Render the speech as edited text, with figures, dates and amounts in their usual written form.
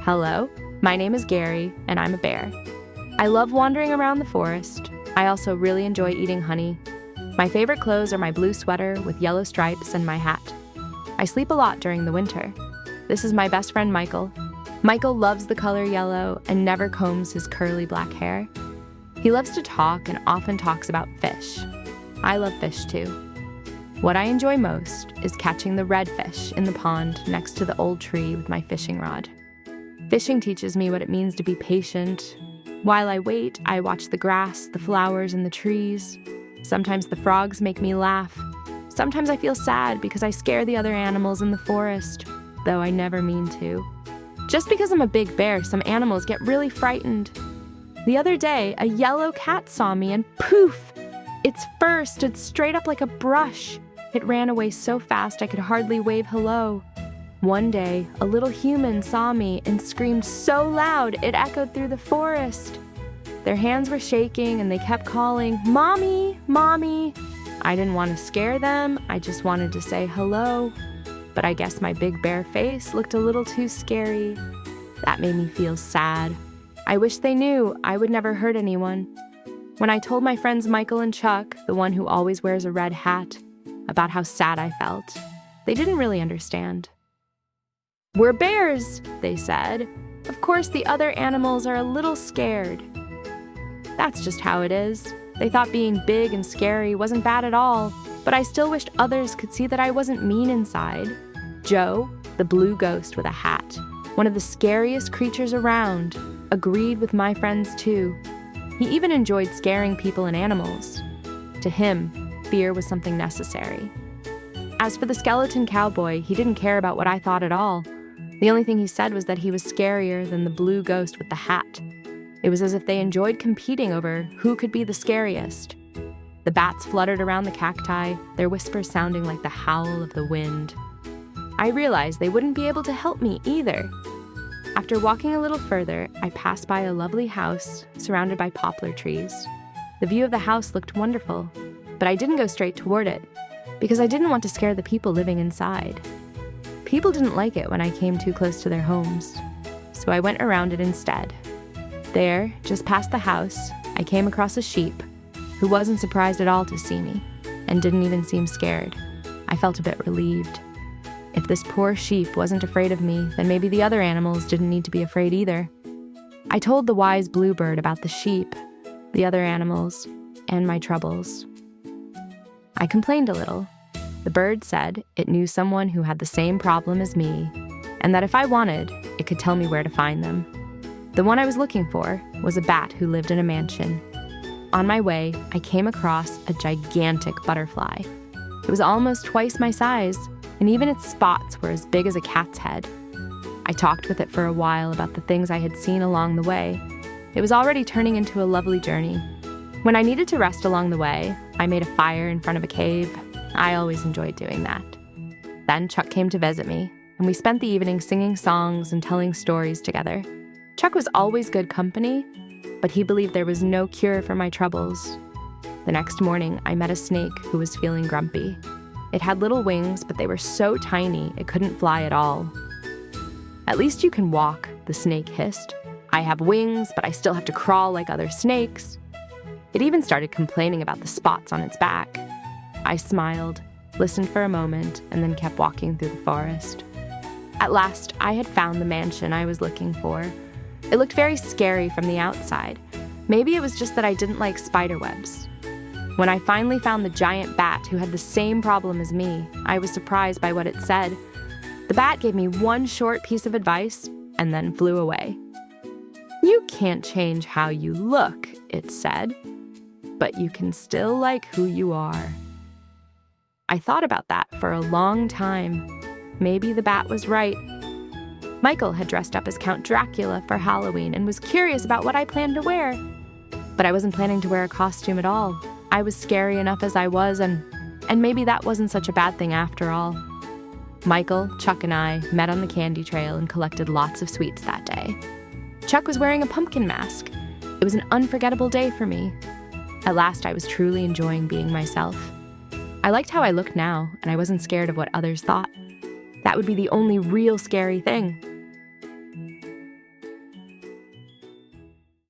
Hello, my name is Gary, and I'm a bear. I love wandering around the forest. I also really enjoy eating honey. My favorite clothes are my blue sweater with yellow stripes and my hat. I sleep a lot during the winter. This is my best friend, Michael. Michael loves the color yellow and never combs his curly black hair. He loves to talk and often talks about fish. I love fish too. What I enjoy most is catching the redfish in the pond next to the old tree with my fishing rod. Fishing teaches me what it means to be patient. While I wait, I watch the grass, the flowers, and the trees. Sometimes the frogs make me laugh. Sometimes I feel sad because I scare the other animals in the forest, though I never mean to. Just because I'm a big bear, some animals get really frightened. The other day, a yellow cat saw me and poof! Its fur stood straight up like a brush. It ran away so fast I could hardly wave hello. One day, a little human saw me and screamed so loud it echoed through the forest. Their hands were shaking and they kept calling, "Mommy, Mommy." I didn't want to scare them, I just wanted to say hello. But I guess my big bear face looked a little too scary. That made me feel sad. I wish they knew I would never hurt anyone. When I told my friends Michael and Chuck, the one who always wears a red hat, about how sad I felt, they didn't really understand. "We're bears," they said. "Of course the other animals are a little scared." That's just how it is. They thought being big and scary wasn't bad at all, but I still wished others could see that I wasn't mean inside. Joe, the blue ghost with a hat, one of the scariest creatures around, agreed with my friends too. He even enjoyed scaring people and animals. To him, fear was something necessary. As for the skeleton cowboy, he didn't care about what I thought at all. The only thing he said was that he was scarier than the blue ghost with the hat. It was as if they enjoyed competing over who could be the scariest. The bats fluttered around the cacti, their whispers sounding like the howl of the wind. I realized they wouldn't be able to help me either. After walking a little further, I passed by a lovely house surrounded by poplar trees. The view of the house looked wonderful, but I didn't go straight toward it because I didn't want to scare the people living inside. People didn't like it when I came too close to their homes, so I went around it instead. There, just past the house, I came across a sheep who wasn't surprised at all to see me and didn't even seem scared. I felt a bit relieved. If this poor sheep wasn't afraid of me, then maybe the other animals didn't need to be afraid either. I told the wise bluebird about the sheep, the other animals, and my troubles. I complained a little. The bird said it knew someone who had the same problem as me, and that if I wanted, it could tell me where to find them. The one I was looking for was a bat who lived in a mansion. On my way, I came across a gigantic butterfly. It was almost twice my size, and even its spots were as big as a cat's head. I talked with it for a while about the things I had seen along the way. It was already turning into a lovely journey. When I needed to rest along the way, I made a fire in front of a cave. I always enjoyed doing that. Then Chuck came to visit me, and we spent the evening singing songs and telling stories together. Chuck was always good company, but he believed there was no cure for my troubles. The next morning, I met a snake who was feeling grumpy. It had little wings, but they were so tiny it couldn't fly at all. "At least you can walk," the snake hissed. "I have wings, but I still have to crawl like other snakes." It even started complaining about the spots on its back. I smiled, listened for a moment, and then kept walking through the forest. At last, I had found the mansion I was looking for. It looked very scary from the outside. Maybe it was just that I didn't like spider webs. When I finally found the giant bat who had the same problem as me, I was surprised by what it said. The bat gave me one short piece of advice and then flew away. "You can't change how you look," it said, "but you can still like who you are." I thought about that for a long time. Maybe the bat was right. Michael had dressed up as Count Dracula for Halloween and was curious about what I planned to wear. But I wasn't planning to wear a costume at all. I was scary enough as I was, and maybe that wasn't such a bad thing after all. Michael, Chuck, and I met on the candy trail and collected lots of sweets that day. Chuck was wearing a pumpkin mask. It was an unforgettable day for me. At last, I was truly enjoying being myself. I liked how I looked now, and I wasn't scared of what others thought. That would be the only real scary thing.